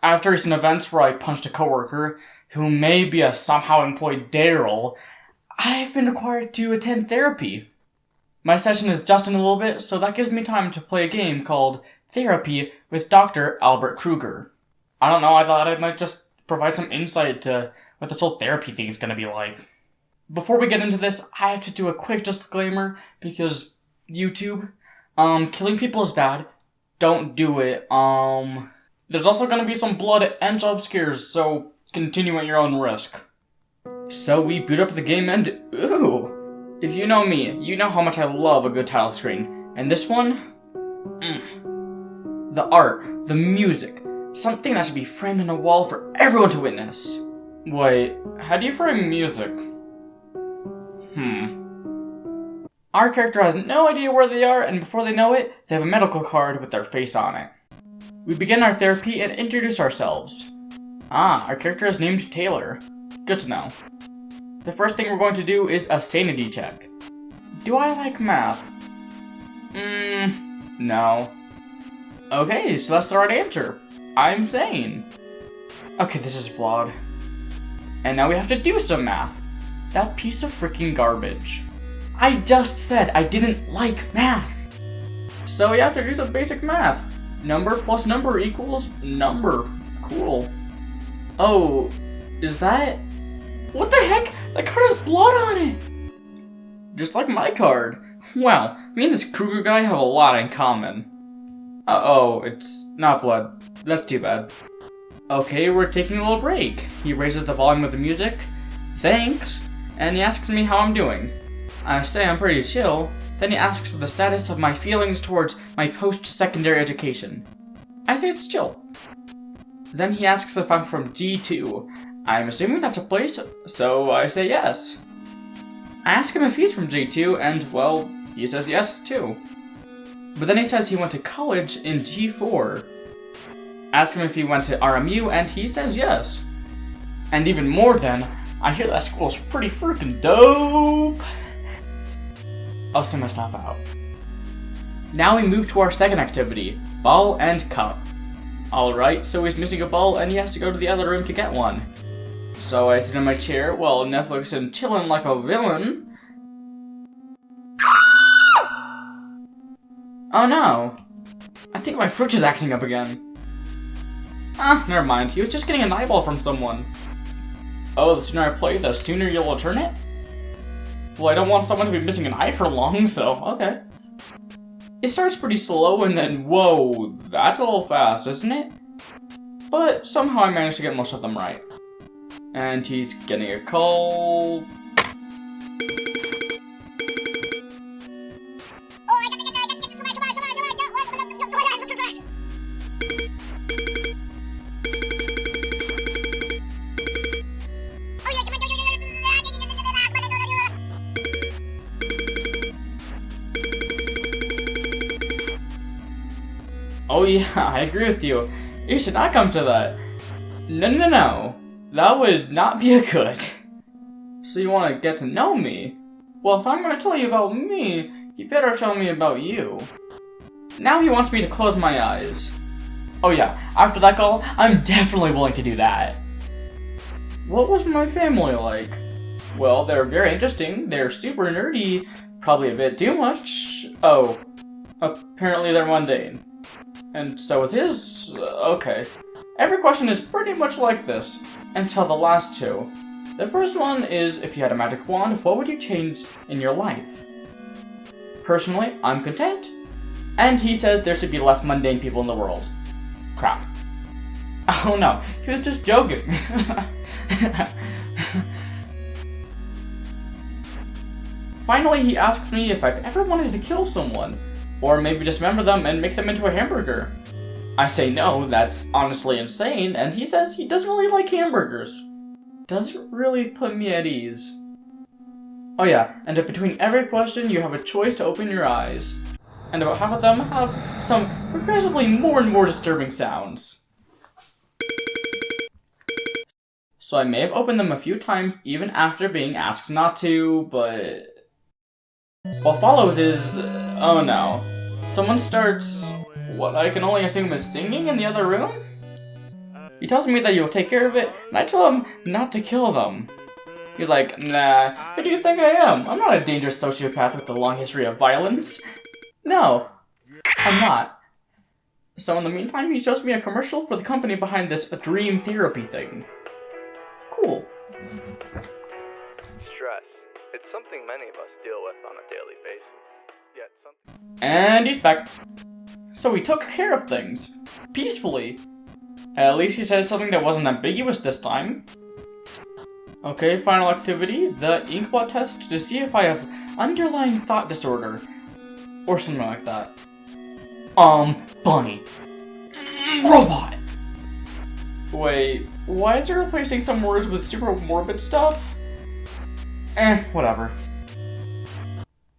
After recent events where I punched a coworker, who may be a somehow employed Daryl, I've been required to attend therapy. My session is just in a little bit, so that gives me time to play a game called Therapy with Dr. Albert Krueger. I don't know, I thought I might just provide some insight to what this whole therapy thing is going to be like. Before we get into this, I have to do a quick disclaimer, because YouTube, killing people is bad. Don't do it. There's also going to be some blood and jump scares, so continue at your own risk. So we boot up the game and ooh! If you know me, you know how much I love a good title screen. And this one? The art, the music, something that should be framed on a wall for everyone to witness. Wait, how do you frame music? Our character has no idea where they are, and before they know it, they have a medical card with their face on it. We begin our therapy and introduce ourselves. Our character is named Taylor. Good to know. The first thing we're going to do is a sanity check. Do I like math? No. Okay, so that's the right answer. I'm sane. Okay, this is flawed. And now we have to do some math. That piece of freaking garbage. I just said I didn't like math. So we have to do some basic math. Number plus number equals number. Cool. Oh, is that... What the heck? That card has blood on it! Just like my card. Wow, me and this Krueger guy have a lot in common. Uh-oh, it's not blood. That's too bad. Okay, we're taking a little break. He raises the volume of the music. Thanks. And he asks me how I'm doing. I say I'm pretty chill. Then he asks the status of my feelings towards my post-secondary education. I say it's chill. Then he asks if I'm from G2. I'm assuming that's a place, so I say yes. I ask him if he's from G2, and, well, he says yes, too. But then he says he went to college in G4. Ask him if he went to RMU, and he says yes. And even more then, I hear that school's pretty freaking dope. I'll send myself out. Now we move to our second activity, ball and cup. Alright, so he's missing a ball and he has to go to the other room to get one. So I sit in my chair while Netflix and chillin' like a villain. Oh no! I think my fridge is acting up again. Never mind, he was just getting an eyeball from someone. Oh, the sooner I play, the sooner you'll return it? Well, I don't want someone to be missing an eye for long, so okay. It starts pretty slow and then, whoa, that's a little fast, isn't it? But somehow I managed to get most of them right. And he's getting a call. Oh yeah, I agree with you. You should not come to that. No. That would not be a good. So you want to get to know me? Well, if I'm going to tell you about me, you better tell me about you. Now he wants me to close my eyes. Oh yeah, after that call, I'm definitely willing to do that. What was my family like? Well, they're very interesting, they're super nerdy, probably a bit too much. Oh, apparently they're mundane. And so is his? Okay. Every question is pretty much like this, until the last two. The first one is, if you had a magic wand, what would you change in your life? Personally, I'm content. And he says there should be less mundane people in the world. Crap. Oh no, he was just joking. Finally, he asks me if I've ever wanted to kill someone, or maybe dismember them and make them into a hamburger. I say no, that's honestly insane, and he says he doesn't really like hamburgers. Doesn't really put me at ease. Oh yeah, and between every question you have a choice to open your eyes. And about half of them have some progressively more and more disturbing sounds. So I may have opened them a few times even after being asked not to, but... What follows is... oh no. Someone starts... what I can only assume is singing in the other room? He tells me that he will take care of it, and I tell him not to kill them. He's like, nah, who do you think I am? I'm not a dangerous sociopath with a long history of violence. No, I'm not. So in the meantime, he shows me a commercial for the company behind this dream therapy thing. Cool. Stress. It's something many of us deal with on a daily basis. Yet something... And he's back. So he took care of things. Peacefully. At least he said something that wasn't ambiguous this time. Okay, final activity. The inkblot test to see if I have underlying thought disorder. Or something like that. Bunny. Robot! Wait, why is it replacing some words with super morbid stuff? Whatever.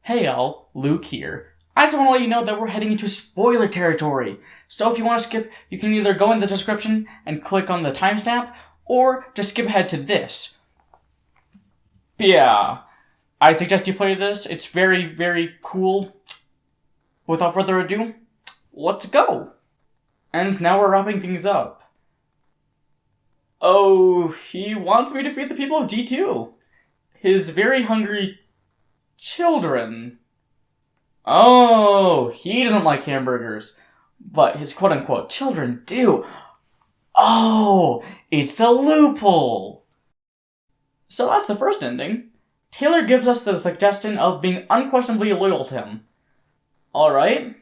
Hey all, Luke here. I just want to let you know that we're heading into spoiler territory. So if you want to skip, you can either go in the description and click on the timestamp, or just skip ahead to this. Yeah, I suggest you play this. It's very, very cool. Without further ado, let's go! And now we're wrapping things up. Oh, he wants me to feed the people of G2. His very hungry children. Oh, he doesn't like hamburgers. But his quote-unquote children do. Oh, it's the loophole. So that's the first ending. Taylor gives us the suggestion of being unquestionably loyal to him. Alright.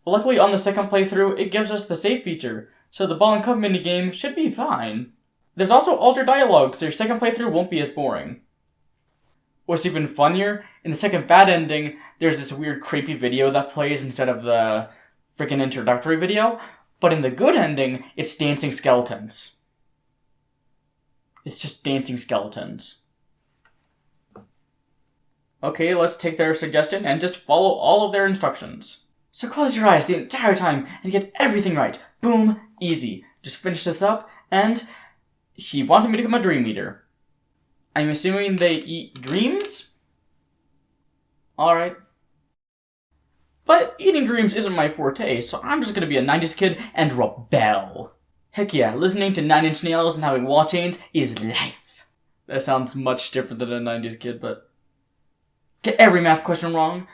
Luckily on the second playthrough, it gives us the save feature, so the ball and cup minigame should be fine. There's also altered dialogue, so your second playthrough won't be as boring. What's even funnier, in the second bad ending, there's this weird creepy video that plays instead of the freaking introductory video, but in the good ending, it's dancing skeletons. It's just dancing skeletons. Okay, let's take their suggestion and just follow all of their instructions. So close your eyes the entire time and get everything right. Boom, easy. Just finish this up, and he wanted me to become a dream eater. I'm assuming they eat dreams? Alright. But eating dreams isn't my forte, so I'm just gonna be a 90s kid and rebel. Heck yeah, listening to 9 Inch Nails and having wall chains is life. That sounds much different than a 90s kid, but... Get every math question wrong.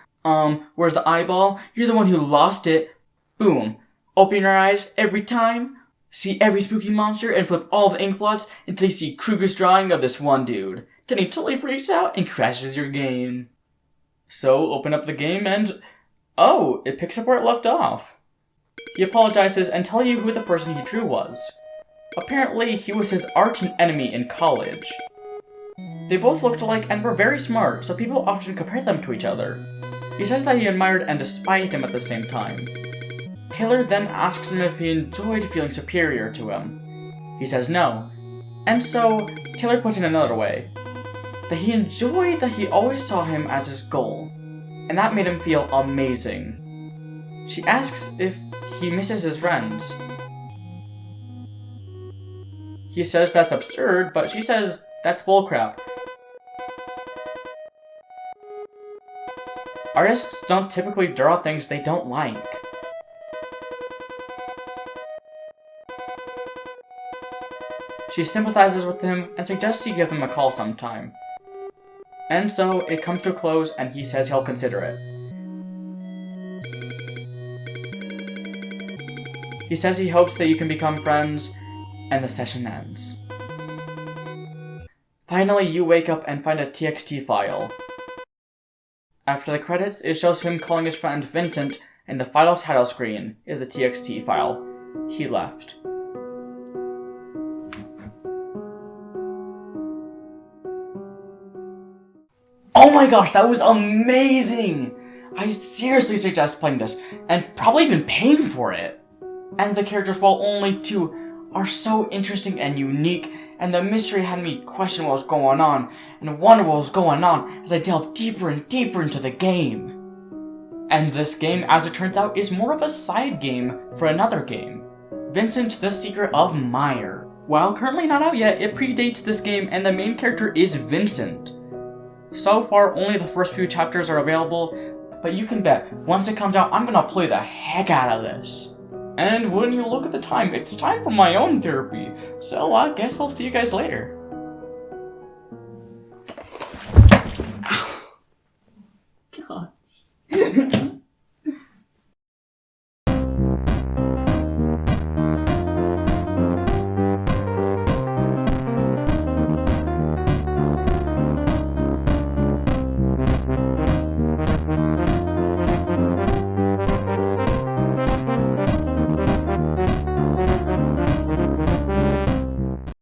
Where's the eyeball? You're the one who lost it. Boom. Open your eyes every time. See every spooky monster and flip all the ink blots until you see Krueger's drawing of this one dude. Then he totally freaks out and crashes your game. So, open up the game and... Oh, it picks up where it left off. He apologizes and tells you who the person he drew was. Apparently, he was his arch enemy in college. They both looked alike and were very smart, so people often compare them to each other. He says that he admired and despised him at the same time. Taylor then asks him if he enjoyed feeling superior to him. He says no. And so, Taylor puts it another way. That he enjoyed that he always saw him as his goal. And that made him feel amazing. She asks if he misses his friends. He says that's absurd, but she says that's bullcrap. Artists don't typically draw things they don't like. She sympathizes with him and suggests he give them a call sometime. And so, it comes to a close and he says he'll consider it. He says he hopes that you can become friends, and the session ends. Finally, you wake up and find a TXT file. After the credits, it shows him calling his friend Vincent, and the final title screen is the TXT file. He left. Oh my gosh, that was amazing! I seriously suggest playing this, and probably even paying for it. And the characters, while only 2, are so interesting and unique, and the mystery had me question what was going on, and wonder what was going on as I delved deeper and deeper into the game. And this game, as it turns out, is more of a side game for another game, Vincent the Secret of Meyer. While currently not out yet, it predates this game, and the main character is Vincent. So far, only the first few chapters are available, but you can bet, once it comes out, I'm gonna play the heck out of this. And when you look at the time, it's time for my own therapy. So I guess I'll see you guys later. Gosh.